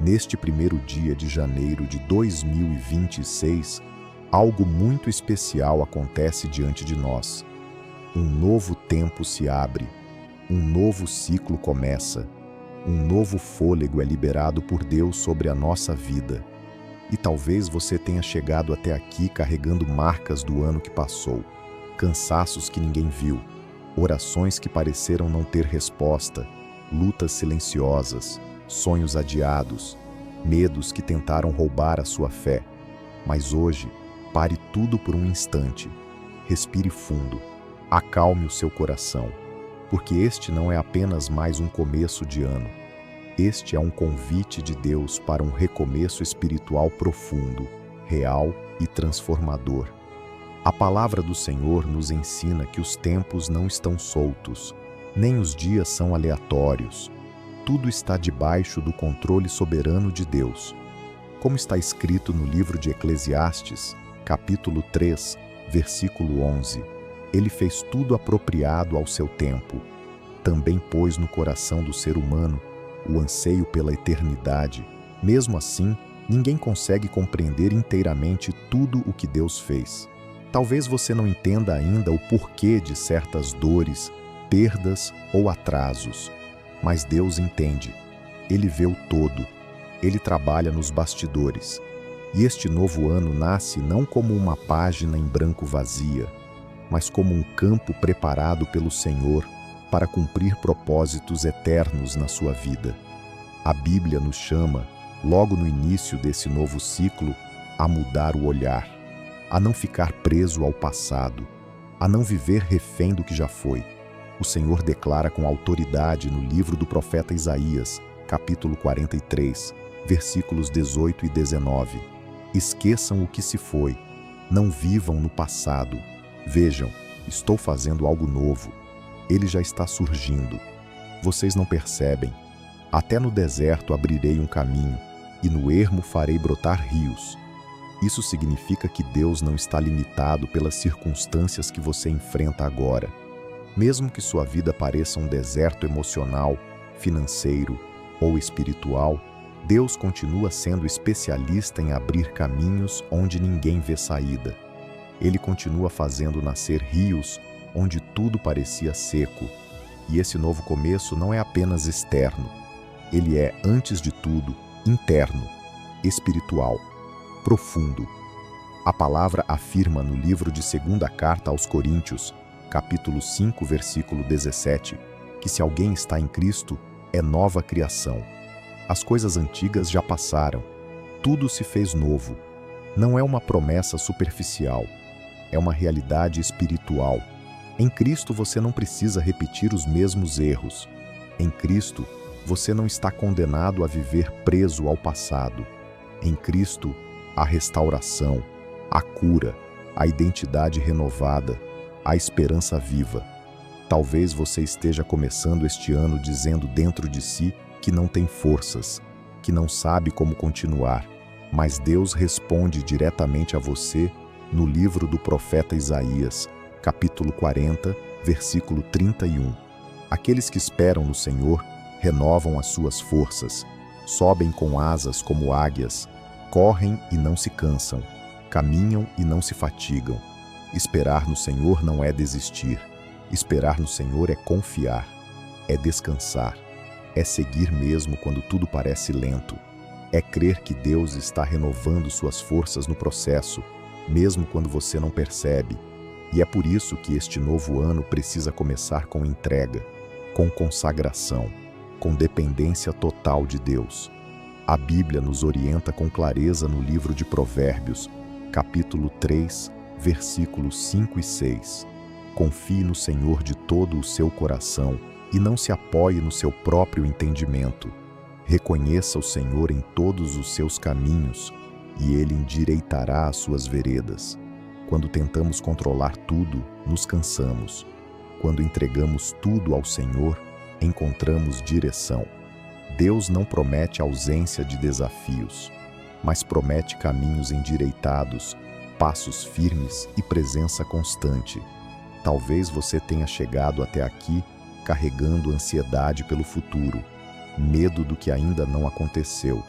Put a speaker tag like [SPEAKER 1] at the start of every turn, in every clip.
[SPEAKER 1] Neste primeiro dia de janeiro de 2026, algo muito especial acontece diante de nós. Um novo tempo se abre, um novo ciclo começa, um novo fôlego é liberado por Deus sobre a nossa vida. E talvez você tenha chegado até aqui carregando marcas do ano que passou, cansaços que ninguém viu, orações que pareceram não ter resposta, lutas silenciosas, sonhos adiados, medos que tentaram roubar a sua fé. Mas hoje, pare tudo por um instante, respire fundo, acalme o seu coração, porque este não é apenas mais um começo de ano. Este é um convite de Deus para um recomeço espiritual profundo, real e transformador. A palavra do Senhor nos ensina que os tempos não estão soltos, nem os dias são aleatórios. Tudo está debaixo do controle soberano de Deus. Como está escrito no livro de Eclesiastes, capítulo 3, versículo 11, Ele fez tudo apropriado ao seu tempo. Também pôs no coração do ser humano o anseio pela eternidade. Mesmo assim, ninguém consegue compreender inteiramente tudo o que Deus fez. Talvez você não entenda ainda o porquê de certas dores, perdas ou atrasos, mas Deus entende. Ele vê o todo. Ele trabalha nos bastidores. E este novo ano nasce não como uma página em branco vazia, mas como um campo preparado pelo Senhor para cumprir propósitos eternos na sua vida. A Bíblia nos chama, logo no início desse novo ciclo, a mudar o olhar, a não ficar preso ao passado, a não viver refém do que já foi. O Senhor declara com autoridade no livro do profeta Isaías, capítulo 43, versículos 18 e 19. Esqueçam o que se foi, não vivam no passado. Vejam, estou fazendo algo novo. Ele já está surgindo. Vocês não percebem. Até no deserto abrirei um caminho, e no ermo farei brotar rios. Isso significa que Deus não está limitado pelas circunstâncias que você enfrenta agora. Mesmo que sua vida pareça um deserto emocional, financeiro ou espiritual, Deus continua sendo especialista em abrir caminhos onde ninguém vê saída. Ele continua fazendo nascer rios onde tudo parecia seco. E esse novo começo não é apenas externo. Ele é, antes de tudo, interno, espiritual, profundo. A palavra afirma no livro de 2ª Carta aos Coríntios, capítulo 5, versículo 17, que se alguém está em Cristo, é nova criação. As coisas antigas já passaram, tudo se fez novo. Não é uma promessa superficial, é uma realidade espiritual. Em Cristo você não precisa repetir os mesmos erros. Em Cristo, você não está condenado a viver preso ao passado. Em Cristo, a restauração, a cura, a identidade renovada, a esperança viva. Talvez você esteja começando este ano dizendo dentro de si que não tem forças, que não sabe como continuar, mas Deus responde diretamente a você no livro do profeta Isaías, capítulo 40, versículo 31. Aqueles que esperam no Senhor renovam as suas forças, sobem com asas como águias, correm e não se cansam, caminham e não se fatigam. Esperar no Senhor não é desistir. Esperar no Senhor é confiar, é descansar, é seguir mesmo quando tudo parece lento, é crer que Deus está renovando suas forças no processo, mesmo quando você não percebe. E é por isso que este novo ano precisa começar com entrega, com consagração, com dependência total de Deus. A Bíblia nos orienta com clareza no livro de Provérbios, capítulo 3, versículos 5 e 6. Confie no Senhor de todo o seu coração e não se apoie no seu próprio entendimento. Reconheça o Senhor em todos os seus caminhos e Ele endireitará as suas veredas. Quando tentamos controlar tudo, nos cansamos. Quando entregamos tudo ao Senhor, encontramos direção. Deus não promete ausência de desafios, mas promete caminhos endireitados, passos firmes e presença constante. Talvez você tenha chegado até aqui carregando ansiedade pelo futuro, medo do que ainda não aconteceu,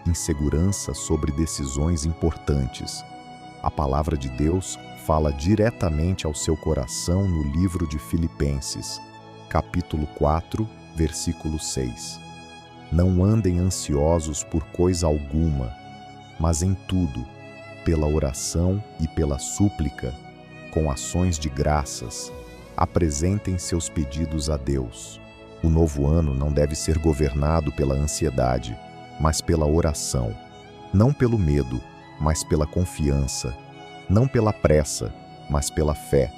[SPEAKER 1] insegurança sobre decisões importantes. A palavra de Deus fala diretamente ao seu coração no livro de Filipenses, capítulo 4, versículo 6. Não andem ansiosos por coisa alguma, mas em tudo, pela oração e pela súplica, com ações de graças, apresentem seus pedidos a Deus. O novo ano não deve ser governado pela ansiedade, mas pela oração. Não pelo medo, mas pela confiança. Não pela pressa, mas pela fé.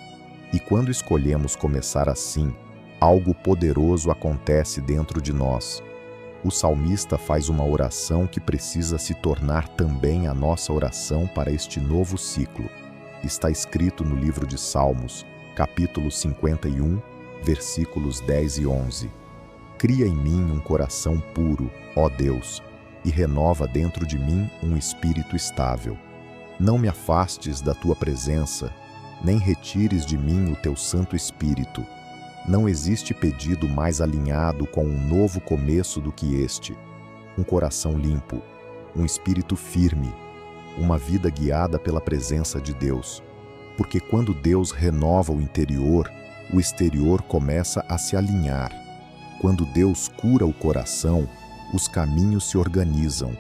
[SPEAKER 1] E quando escolhemos começar assim, algo poderoso acontece dentro de nós. O salmista faz uma oração que precisa se tornar também a nossa oração para este novo ciclo. Está escrito no livro de Salmos, capítulo 51, versículos 10 e 11. Cria em mim um coração puro, ó Deus, e renova dentro de mim um espírito estável. Não me afastes da tua presença, nem retires de mim o teu Santo Espírito. Não existe pedido mais alinhado com um novo começo do que este. Um coração limpo, um espírito firme, uma vida guiada pela presença de Deus. Porque quando Deus renova o interior, o exterior começa a se alinhar. Quando Deus cura o coração, os caminhos se organizam.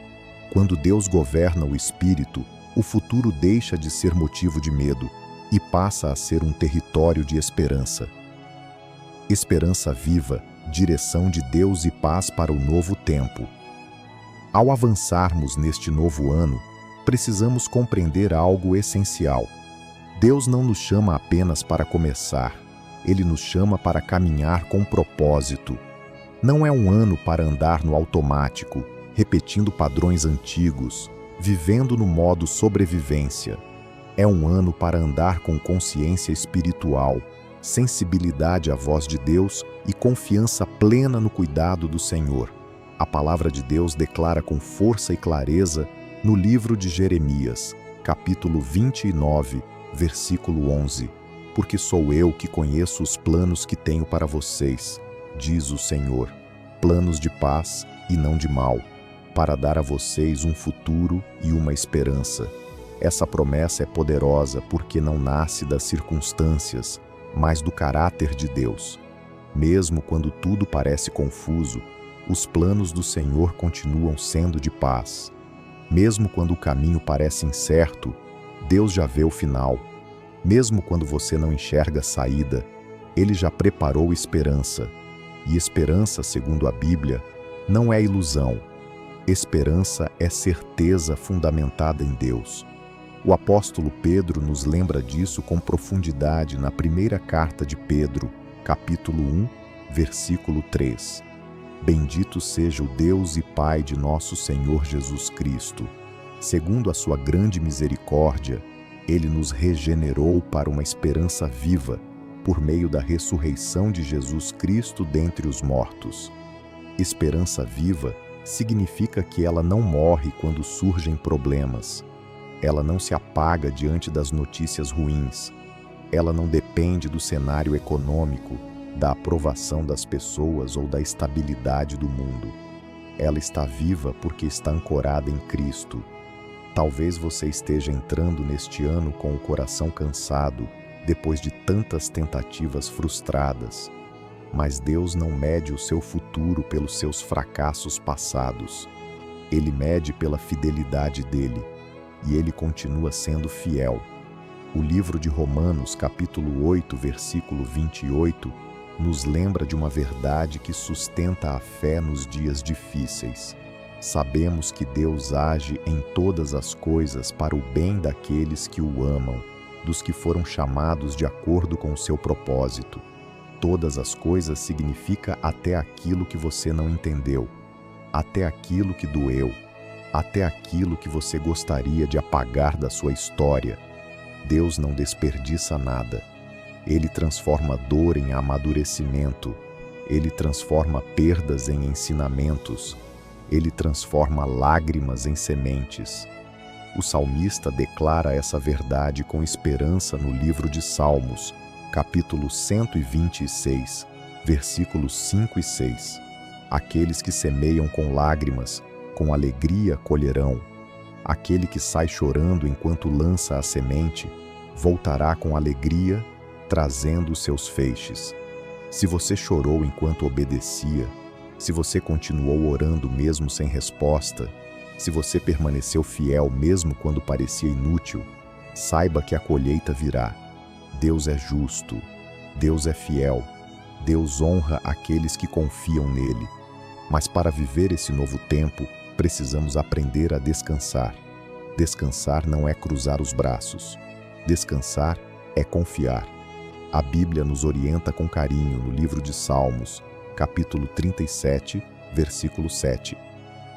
[SPEAKER 1] Quando Deus governa o espírito, o futuro deixa de ser motivo de medo e passa a ser um território de esperança. Esperança viva, direção de Deus e paz para o novo tempo. Ao avançarmos neste novo ano, precisamos compreender algo essencial. Deus não nos chama apenas para começar, Ele nos chama para caminhar com propósito. Não é um ano para andar no automático, repetindo padrões antigos, vivendo no modo sobrevivência. É um ano para andar com consciência espiritual, sensibilidade à voz de Deus e confiança plena no cuidado do Senhor. A palavra de Deus declara com força e clareza no livro de Jeremias, capítulo 29, versículo 11. Porque sou eu que conheço os planos que tenho para vocês, diz o Senhor, planos de paz e não de mal, para dar a vocês um futuro e uma esperança. Essa promessa é poderosa porque não nasce das circunstâncias, mas do caráter de Deus. Mesmo quando tudo parece confuso, os planos do Senhor continuam sendo de paz. Mesmo quando o caminho parece incerto, Deus já vê o final. Mesmo quando você não enxerga saída, Ele já preparou esperança. E esperança, segundo a Bíblia, não é ilusão. Esperança é certeza fundamentada em Deus. O apóstolo Pedro nos lembra disso com profundidade na primeira carta de Pedro, capítulo 1, versículo 3. Bendito seja o Deus e Pai de nosso Senhor Jesus Cristo. Segundo a sua grande misericórdia, Ele nos regenerou para uma esperança viva, por meio da ressurreição de Jesus Cristo dentre os mortos. Esperança viva significa que ela não morre quando surgem problemas. Ela não se apaga diante das notícias ruins. Ela não depende do cenário econômico, da aprovação das pessoas ou da estabilidade do mundo. Ela está viva porque está ancorada em Cristo. Talvez você esteja entrando neste ano com o coração cansado, depois de tantas tentativas frustradas. Mas Deus não mede o seu futuro pelos seus fracassos passados. Ele mede pela fidelidade dele. E Ele continua sendo fiel. O livro de Romanos, capítulo 8, versículo 28, nos lembra de uma verdade que sustenta a fé nos dias difíceis. Sabemos que Deus age em todas as coisas para o bem daqueles que o amam, dos que foram chamados de acordo com o seu propósito. Todas as coisas significa até aquilo que você não entendeu, até aquilo que doeu, até aquilo que você gostaria de apagar da sua história. Deus não desperdiça nada. Ele transforma dor em amadurecimento. Ele transforma perdas em ensinamentos. Ele transforma lágrimas em sementes. O salmista declara essa verdade com esperança no livro de Salmos, capítulo 126, versículos 5 e 6. Aqueles que semeiam com lágrimas com alegria colherão. Aquele que sai chorando enquanto lança a semente, voltará com alegria, trazendo os seus feixes. Se você chorou enquanto obedecia, se você continuou orando mesmo sem resposta, se você permaneceu fiel mesmo quando parecia inútil, saiba que a colheita virá. Deus é justo, Deus é fiel, Deus honra aqueles que confiam nele. Mas para viver esse novo tempo, precisamos aprender a descansar. Descansar não é cruzar os braços. Descansar é confiar. A Bíblia nos orienta com carinho no livro de Salmos, capítulo 37, versículo 7.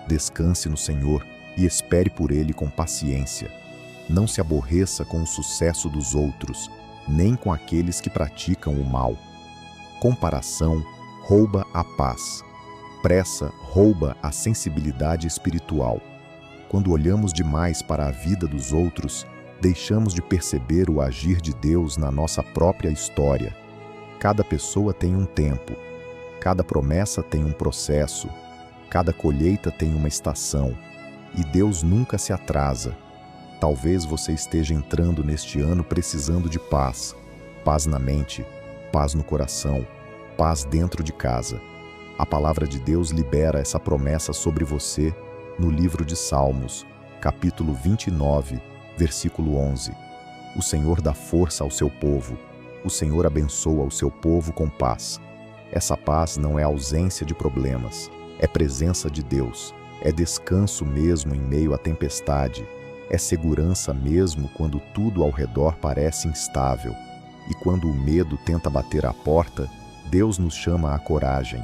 [SPEAKER 1] Descanse no Senhor e espere por Ele com paciência. Não se aborreça com o sucesso dos outros, nem com aqueles que praticam o mal. Comparação rouba a paz. Pressa rouba a sensibilidade espiritual. Quando olhamos demais para a vida dos outros, deixamos de perceber o agir de Deus na nossa própria história. Cada pessoa tem um tempo, cada promessa tem um processo, cada colheita tem uma estação, e Deus nunca se atrasa. Talvez você esteja entrando neste ano precisando de paz. Paz na mente, paz no coração, paz dentro de casa. A palavra de Deus libera essa promessa sobre você no livro de Salmos, capítulo 29, versículo 11. O Senhor dá força ao seu povo. O Senhor abençoa o seu povo com paz. Essa paz não é ausência de problemas, é presença de Deus. É descanso mesmo em meio à tempestade. É segurança mesmo quando tudo ao redor parece instável. E quando o medo tenta bater à porta, Deus nos chama à coragem.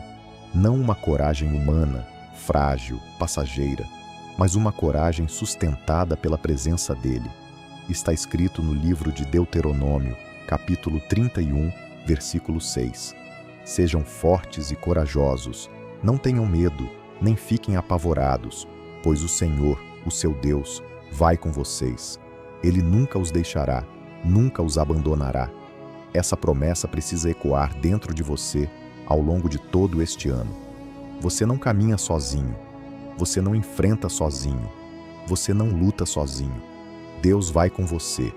[SPEAKER 1] Não uma coragem humana, frágil, passageira, mas uma coragem sustentada pela presença dele. Está escrito no livro de Deuteronômio, capítulo 31, versículo 6. Sejam fortes e corajosos, não tenham medo, nem fiquem apavorados, pois o Senhor, o seu Deus, vai com vocês. Ele nunca os deixará, nunca os abandonará. Essa promessa precisa ecoar dentro de você ao longo de todo este ano. Você não caminha sozinho, você não enfrenta sozinho, você não luta sozinho. Deus vai com você.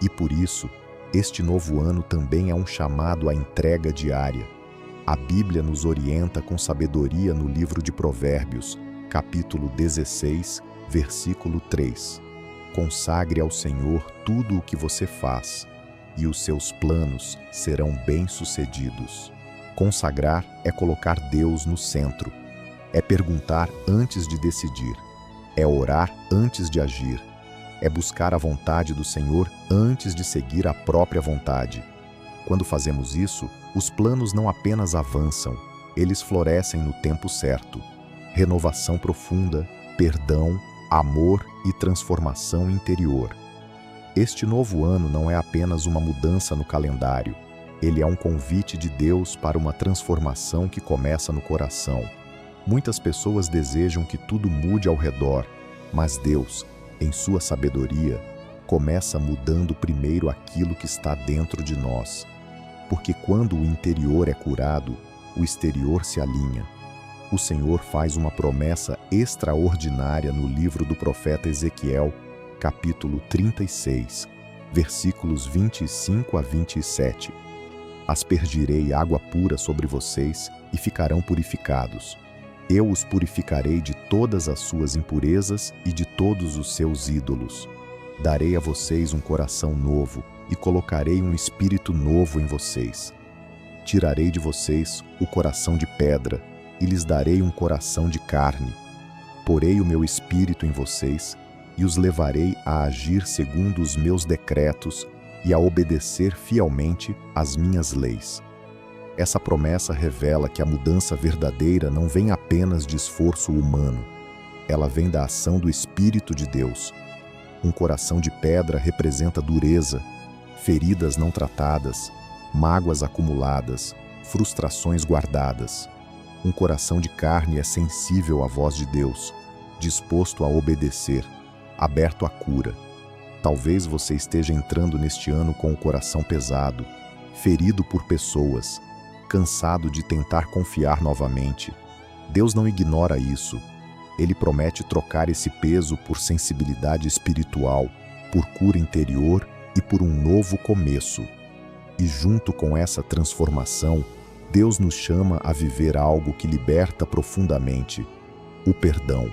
[SPEAKER 1] E por isso, este novo ano também é um chamado à entrega diária. A Bíblia nos orienta com sabedoria no livro de Provérbios, capítulo 16, versículo 3. Consagre ao Senhor tudo o que você faz, e os seus planos serão bem-sucedidos. Consagrar é colocar Deus no centro. É perguntar antes de decidir. É orar antes de agir. É buscar a vontade do Senhor antes de seguir a própria vontade. Quando fazemos isso, os planos não apenas avançam, eles florescem no tempo certo. Renovação profunda, perdão, amor e transformação interior. Este novo ano não é apenas uma mudança no calendário. Ele é um convite de Deus para uma transformação que começa no coração. Muitas pessoas desejam que tudo mude ao redor, mas Deus, em sua sabedoria, começa mudando primeiro aquilo que está dentro de nós. Porque quando o interior é curado, o exterior se alinha. O Senhor faz uma promessa extraordinária no livro do profeta Ezequiel, capítulo 36, versículos 25 a 27. Aspergirei água pura sobre vocês e ficarão purificados. Eu os purificarei de todas as suas impurezas e de todos os seus ídolos. Darei a vocês um coração novo e colocarei um espírito novo em vocês. Tirarei de vocês o coração de pedra e lhes darei um coração de carne. Porei o meu espírito em vocês e os levarei a agir segundo os meus decretos e a obedecer fielmente às minhas leis. Essa promessa revela que a mudança verdadeira não vem apenas de esforço humano. Ela vem da ação do Espírito de Deus. Um coração de pedra representa dureza, feridas não tratadas, mágoas acumuladas, frustrações guardadas. Um coração de carne é sensível à voz de Deus, disposto a obedecer, aberto à cura. Talvez você esteja entrando neste ano com o coração pesado, ferido por pessoas, cansado de tentar confiar novamente. Deus não ignora isso. Ele promete trocar esse peso por sensibilidade espiritual, por cura interior e por um novo começo. E junto com essa transformação, Deus nos chama a viver algo que liberta profundamente: o perdão.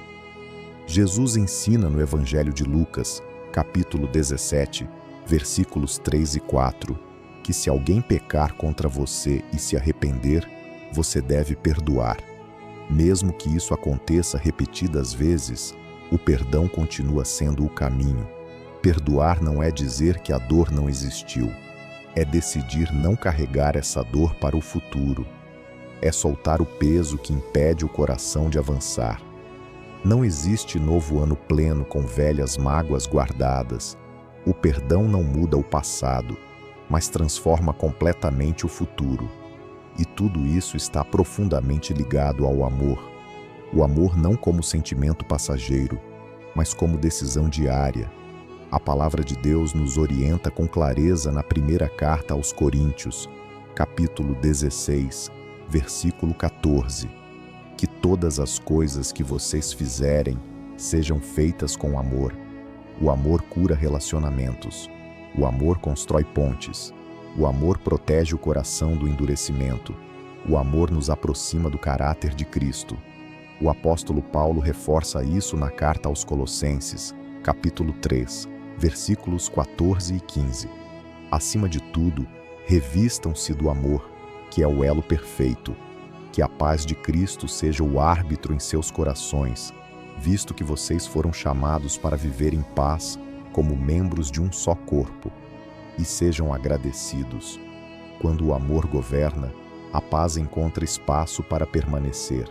[SPEAKER 1] Jesus ensina no Evangelho de Lucas, capítulo 17, versículos 3 e 4, que se alguém pecar contra você e se arrepender, você deve perdoar. Mesmo que isso aconteça repetidas vezes, o perdão continua sendo o caminho. Perdoar não é dizer que a dor não existiu. É decidir não carregar essa dor para o futuro. É soltar o peso que impede o coração de avançar. Não existe novo ano pleno com velhas mágoas guardadas. O perdão não muda o passado, mas transforma completamente o futuro. E tudo isso está profundamente ligado ao amor. O amor não como sentimento passageiro, mas como decisão diária. A palavra de Deus nos orienta com clareza na primeira carta aos Coríntios, capítulo 16, versículo 14. Que todas as coisas que vocês fizerem sejam feitas com amor. O amor cura relacionamentos. O amor constrói pontes. O amor protege o coração do endurecimento. O amor nos aproxima do caráter de Cristo. O apóstolo Paulo reforça isso na carta aos Colossenses, capítulo 3, versículos 14 e 15. Acima de tudo, revistam-se do amor, que é o elo perfeito. Que a paz de Cristo seja o árbitro em seus corações, visto que vocês foram chamados para viver em paz como membros de um só corpo. E sejam agradecidos. Quando o amor governa, a paz encontra espaço para permanecer.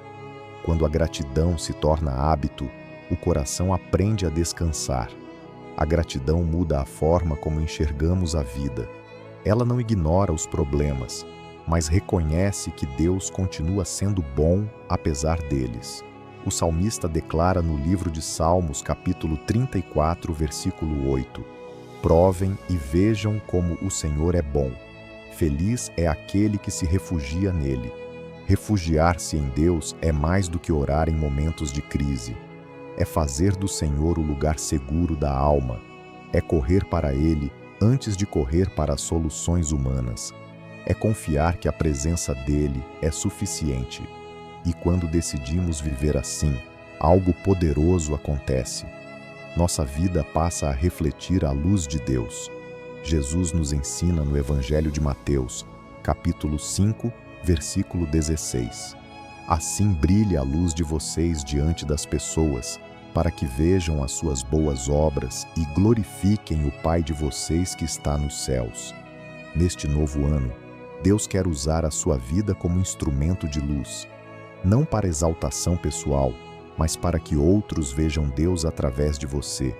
[SPEAKER 1] Quando a gratidão se torna hábito, o coração aprende a descansar. A gratidão muda a forma como enxergamos a vida. Ela não ignora os problemas, mas reconhece que Deus continua sendo bom apesar deles. O salmista declara no livro de Salmos, capítulo 34, versículo 8: Provem e vejam como o Senhor é bom. Feliz é aquele que se refugia nele. Refugiar-se em Deus é mais do que orar em momentos de crise. É fazer do Senhor o lugar seguro da alma. É correr para Ele antes de correr para as soluções humanas. É confiar que a presença dEle é suficiente. E quando decidimos viver assim, algo poderoso acontece. Nossa vida passa a refletir a luz de Deus. Jesus nos ensina no Evangelho de Mateus, capítulo 5, versículo 16. Assim brilhe a luz de vocês diante das pessoas, para que vejam as suas boas obras e glorifiquem o Pai de vocês que está nos céus. Neste novo ano, Deus quer usar a sua vida como instrumento de luz, não para exaltação pessoal, mas para que outros vejam Deus através de você,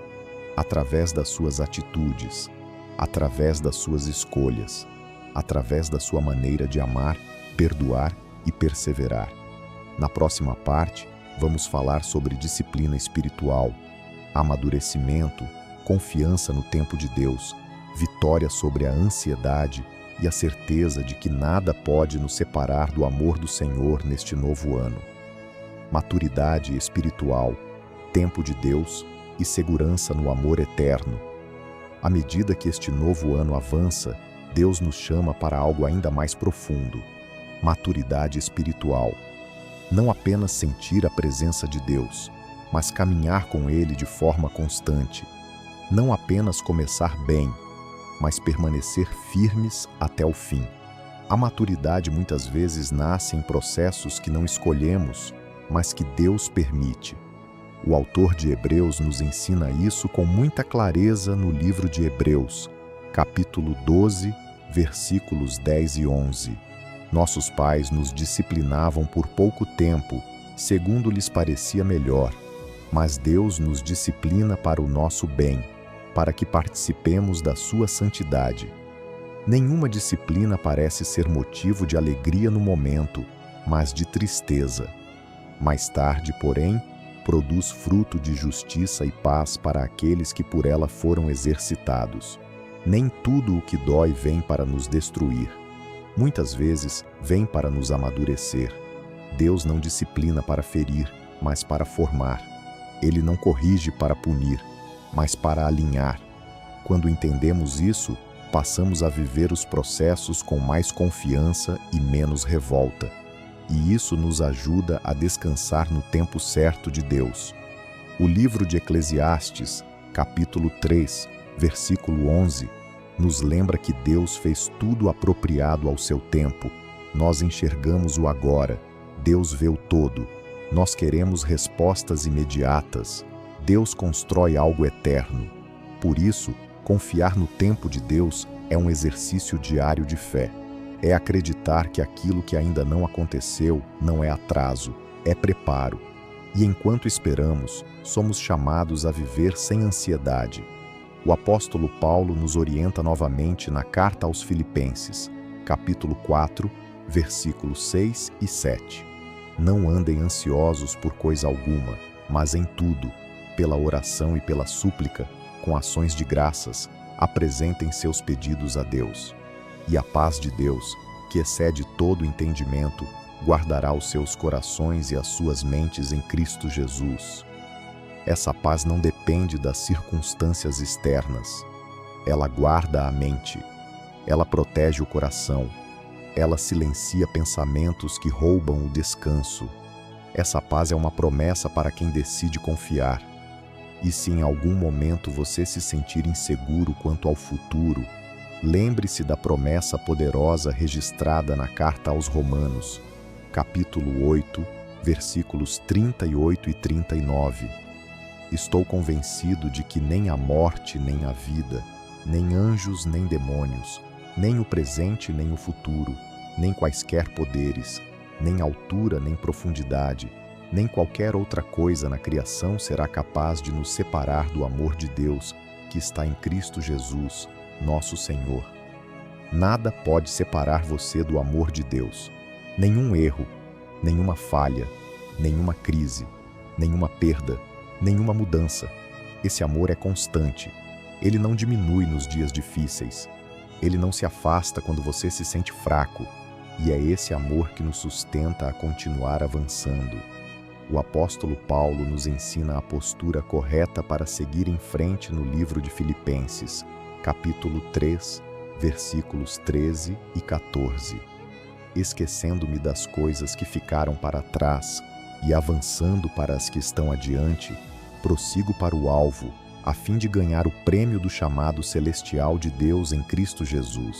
[SPEAKER 1] através das suas atitudes, através das suas escolhas, através da sua maneira de amar, perdoar e perseverar. Na próxima parte, vamos falar sobre disciplina espiritual, amadurecimento, confiança no tempo de Deus, vitória sobre a ansiedade e a certeza de que nada pode nos separar do amor do Senhor neste novo ano. Maturidade espiritual, tempo de Deus e segurança no amor eterno. À medida que este novo ano avança, Deus nos chama para algo ainda mais profundo: maturidade espiritual. Não apenas sentir a presença de Deus, mas caminhar com Ele de forma constante. Não apenas começar bem, mas permanecer firmes até o fim. A maturidade muitas vezes nasce em processos que não escolhemos, mas que Deus permite. O autor de Hebreus nos ensina isso com muita clareza no livro de Hebreus, capítulo 12, versículos 10 e 11. Nossos pais nos disciplinavam por pouco tempo, segundo lhes parecia melhor, mas Deus nos disciplina para o nosso bem, para que participemos da sua santidade. Nenhuma disciplina parece ser motivo de alegria no momento, mas de tristeza. Mais tarde, porém, produz fruto de justiça e paz para aqueles que por ela foram exercitados. Nem tudo o que dói vem para nos destruir. Muitas vezes, vem para nos amadurecer. Deus não disciplina para ferir, mas para formar. Ele não corrige para punir, mas para alinhar. Quando entendemos isso, passamos a viver os processos com mais confiança e menos revolta. E isso nos ajuda a descansar no tempo certo de Deus. O livro de Eclesiastes, capítulo 3, versículo 11, nos lembra que Deus fez tudo apropriado ao seu tempo. Nós enxergamos o agora, Deus vê o todo. Nós queremos respostas imediatas. Deus constrói algo eterno. Por isso, confiar no tempo de Deus é um exercício diário de fé. É acreditar que aquilo que ainda não aconteceu não é atraso, é preparo. E enquanto esperamos, somos chamados a viver sem ansiedade. O apóstolo Paulo nos orienta novamente na carta aos Filipenses, capítulo 4, versículos 6 e 7. Não andem ansiosos por coisa alguma, mas em tudo, pela oração e pela súplica, com ações de graças, apresentem seus pedidos a Deus. E a paz de Deus, que excede todo entendimento, guardará os seus corações e as suas mentes em Cristo Jesus. Essa paz não depende das circunstâncias externas. Ela guarda a mente. Ela protege o coração. Ela silencia pensamentos que roubam o descanso. Essa paz é uma promessa para quem decide confiar. E se em algum momento você se sentir inseguro quanto ao futuro, lembre-se da promessa poderosa registrada na carta aos Romanos, capítulo 8, versículos 38 e 39. Estou convencido de que nem a morte, nem a vida, nem anjos, nem demônios, nem o presente, nem o futuro, nem quaisquer poderes, nem altura, nem profundidade, nem qualquer outra coisa na criação será capaz de nos separar do amor de Deus que está em Cristo Jesus, nosso Senhor. Nada pode separar você do amor de Deus. Nenhum erro, nenhuma falha, nenhuma crise, nenhuma perda, nenhuma mudança. Esse amor é constante. Ele não diminui nos dias difíceis. Ele não se afasta quando você se sente fraco. E é esse amor que nos sustenta a continuar avançando. O apóstolo Paulo nos ensina a postura correta para seguir em frente no livro de Filipenses, capítulo 3, versículos 13 e 14. Esquecendo-me das coisas que ficaram para trás e avançando para as que estão adiante, prossigo para o alvo, a fim de ganhar o prêmio do chamado celestial de Deus em Cristo Jesus.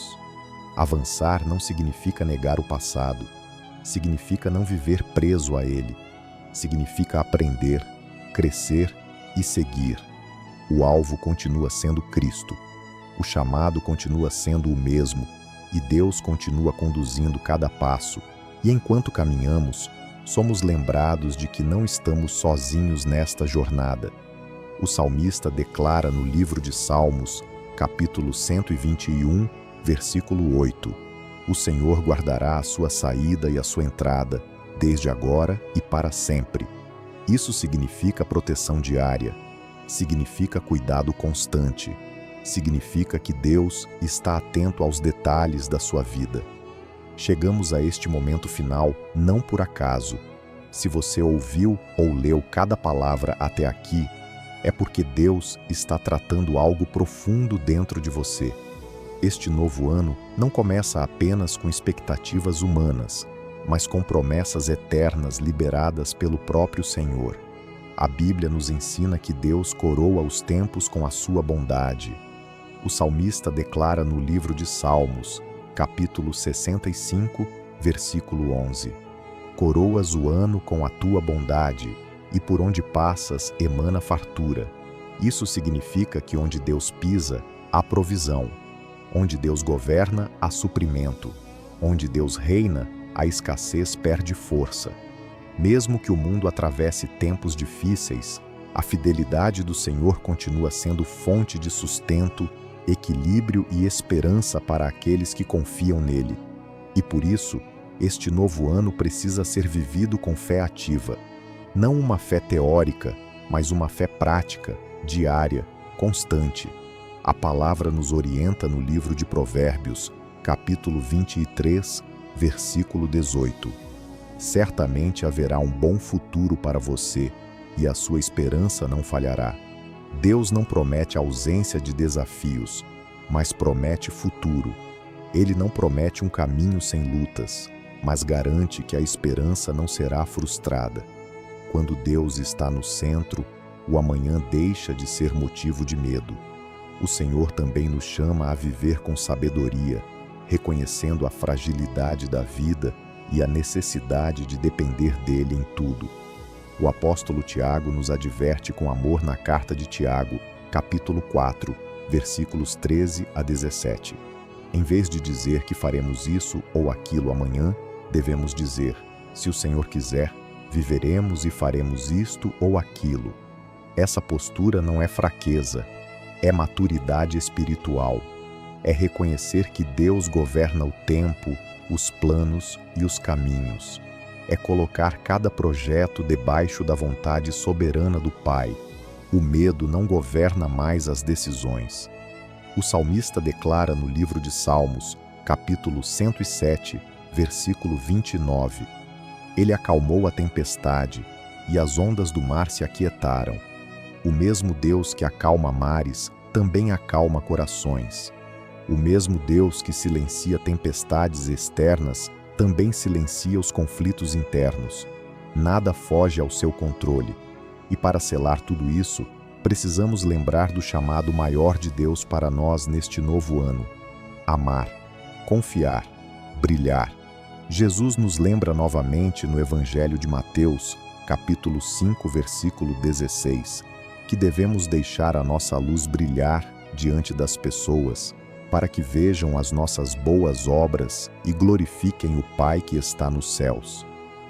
[SPEAKER 1] Avançar não significa negar o passado, significa não viver preso a ele, significa aprender, crescer e seguir. O alvo continua sendo Cristo, o chamado continua sendo o mesmo e Deus continua conduzindo cada passo. E enquanto caminhamos, somos lembrados de que não estamos sozinhos nesta jornada. O salmista declara no livro de Salmos, capítulo 121, versículo 8: O Senhor guardará a sua saída e a sua entrada, desde agora e para sempre. Isso significa proteção diária, significa cuidado constante, significa que Deus está atento aos detalhes da sua vida. Chegamos a este momento final não por acaso. Se você ouviu ou leu cada palavra até aqui, é porque Deus está tratando algo profundo dentro de você. Este novo ano não começa apenas com expectativas humanas, mas com promessas eternas liberadas pelo próprio Senhor. A Bíblia nos ensina que Deus coroa os tempos com a sua bondade. O salmista declara no livro de Salmos, capítulo 65, versículo 11: Coroas o ano com a tua bondade, e por onde passas emana fartura. Isso significa que onde Deus pisa, há provisão. Onde Deus governa, há suprimento. Onde Deus reina, a escassez perde força. Mesmo que o mundo atravesse tempos difíceis, a fidelidade do Senhor continua sendo fonte de sustento, equilíbrio e esperança para aqueles que confiam nele. E por isso, este novo ano precisa ser vivido com fé ativa. Não uma fé teórica, mas uma fé prática, diária, constante. A palavra nos orienta no livro de Provérbios, capítulo 23, versículo 18. certamente haverá um bom futuro para você e a sua esperança não falhará. Deus não promete ausência de desafios, mas promete futuro. Ele não promete um caminho sem lutas, mas garante que a esperança não será frustrada. Quando Deus está no centro, o amanhã deixa de ser motivo de medo. O Senhor também nos chama a viver com sabedoria, reconhecendo a fragilidade da vida e a necessidade de depender dele em tudo. O apóstolo Tiago nos adverte com amor na carta de Tiago, capítulo 4, versículos 13 a 17. Em vez de dizer que faremos isso ou aquilo amanhã, devemos dizer: se o Senhor quiser, viveremos e faremos isto ou aquilo. Essa postura não é fraqueza, é maturidade espiritual. É reconhecer que Deus governa o tempo, os planos e os caminhos. É colocar cada projeto debaixo da vontade soberana do Pai. O medo não governa mais as decisões. O salmista declara no livro de Salmos, capítulo 107, versículo 29, Ele acalmou a tempestade, e as ondas do mar se aquietaram. O mesmo Deus que acalma mares, também acalma corações. O mesmo Deus que silencia tempestades externas, também silencia os conflitos internos. Nada foge ao seu controle. E para selar tudo isso, precisamos lembrar do chamado maior de Deus para nós neste novo ano: amar, confiar, brilhar. Jesus nos lembra novamente no Evangelho de Mateus, capítulo 5, versículo 16, que devemos deixar a nossa luz brilhar diante das pessoas, para que vejam as nossas boas obras e glorifiquem o Pai que está nos céus.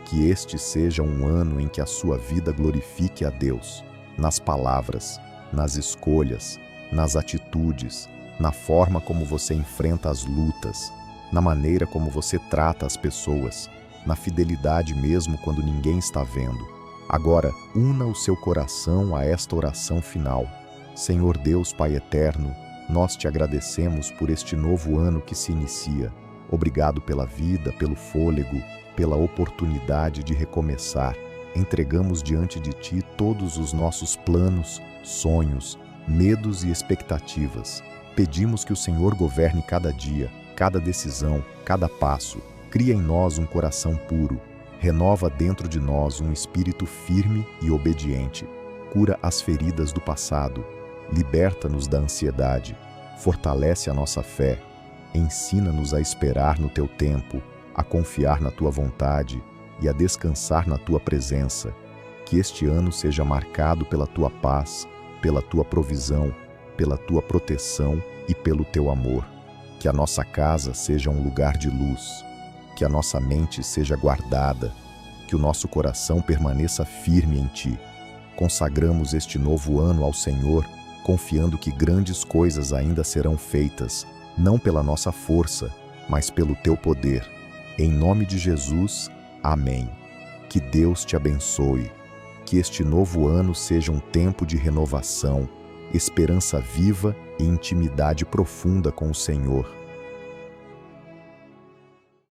[SPEAKER 1] Que este seja um ano em que a sua vida glorifique a Deus, nas palavras, nas escolhas, nas atitudes, na forma como você enfrenta as lutas, na maneira como você trata as pessoas, na fidelidade mesmo quando ninguém está vendo. Agora, una o seu coração a esta oração final. Senhor Deus Pai eterno, nós te agradecemos por este novo ano que se inicia. Obrigado pela vida, pelo fôlego, pela oportunidade de recomeçar. Entregamos diante de ti todos os nossos planos, sonhos, medos e expectativas. Pedimos que o Senhor governe cada dia, cada decisão, cada passo. Cria em nós um coração puro. Renova dentro de nós um espírito firme e obediente. Cura as feridas do passado. Liberta-nos da ansiedade, fortalece a nossa fé, ensina-nos a esperar no teu tempo, a confiar na tua vontade e a descansar na tua presença. Que este ano seja marcado pela tua paz, pela tua provisão, pela tua proteção e pelo teu amor. Que a nossa casa seja um lugar de luz, que a nossa mente seja guardada, que o nosso coração permaneça firme em ti. Consagramos este novo ano ao Senhor, confiando que grandes coisas ainda serão feitas, não pela nossa força, mas pelo teu poder. Em nome de Jesus, amém. Que Deus te abençoe. Que este novo ano seja um tempo de renovação, esperança viva e intimidade profunda com o Senhor.